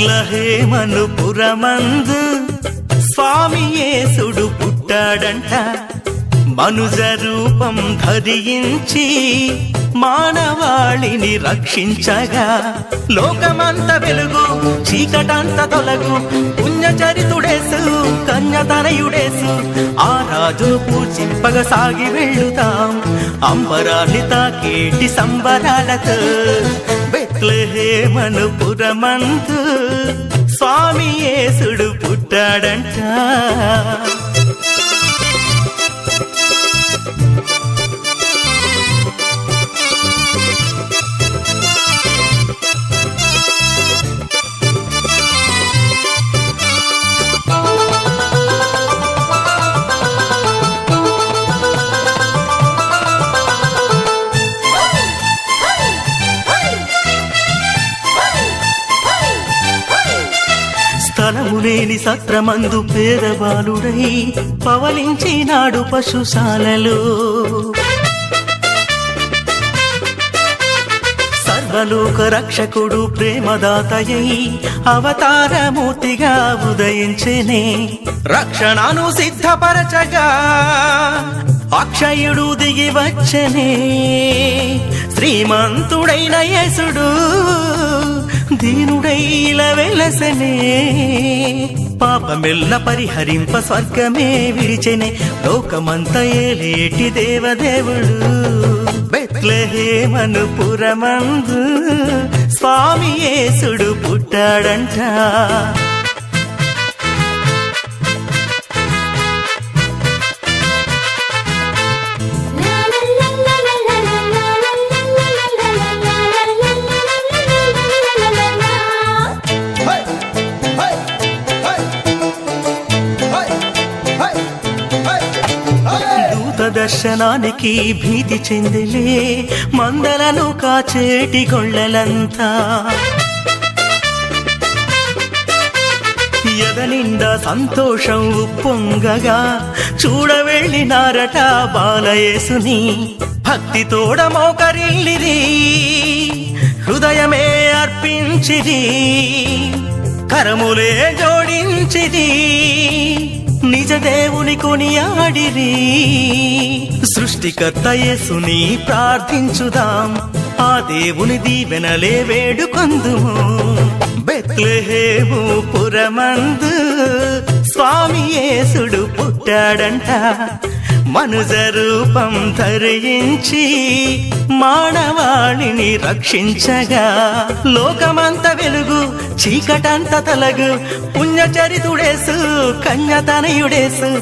బెత్లెహేమను పురమందు స్వామి యేసుడు పుట్టాడంట. మనుజ రూపం ధరించి మానవాళిని రక్షించగా, లోకమంత వెలుగు చీకటంత తొలగు, పుణ్యచరితుడేసు కన్యతనయుడేసు. ఆ రాజును పూజింపగా సాగి వెళ్ళుతాం అంబరాన్ని తాకేటి సంబరాలతో. బెత్లెహేమను పురమందు స్వామి యేసుడు పుట్టాడంట. స్థలము లేని సత్రమందు పేదబాలుడై పవలించినాడు పశుశాలలో. సర్వలోక రక్షకుడు ప్రేమదాతయై అవతారమూర్తిగా ఉదయించెనే. రక్షణను సిద్ధపరచగా అక్షయుడు దిగి వచ్చనే. శ్రీమంతుడైన యేసుడు దీనుడై ఇలా వెలసనే. పాపమెల్ల పరిహరింప స్వర్గమే విడిచెనే. లోకమంత ఏలేటి దేవదేవుడు బెత్లెహేమను పురమందు స్వామి యేసుడు పుట్టాడంట. దర్శనానికి భీతి చెందిలే మందలను కాచేటి గొళ్ళలంతా. ఎదనిండా సంతోషం ఉప్పొంగగా చూడవెళ్ళినారట బాలయేసుని. భక్తి తోడ మోకరిల్లిరి, హృదయమే అర్పించిరి, కరములే జోడించిరి, నిజ దేవుని కొనియాడిరి. సృష్టికర్త యేసుని ప్రార్థించుదాం, ఆ దేవుని దీవెనలే వేడుకొందుము. బెత్లెహేము పురమందు స్వామి యేసుడు పుట్టాడంట. మనుజ రూపం ధరించి మానవాళిని రక్షించగా, లోకమంత వెలుగు చీకటంత తొలగు, పుణ్యచరితుడేసు కన్యతనయుడేసు.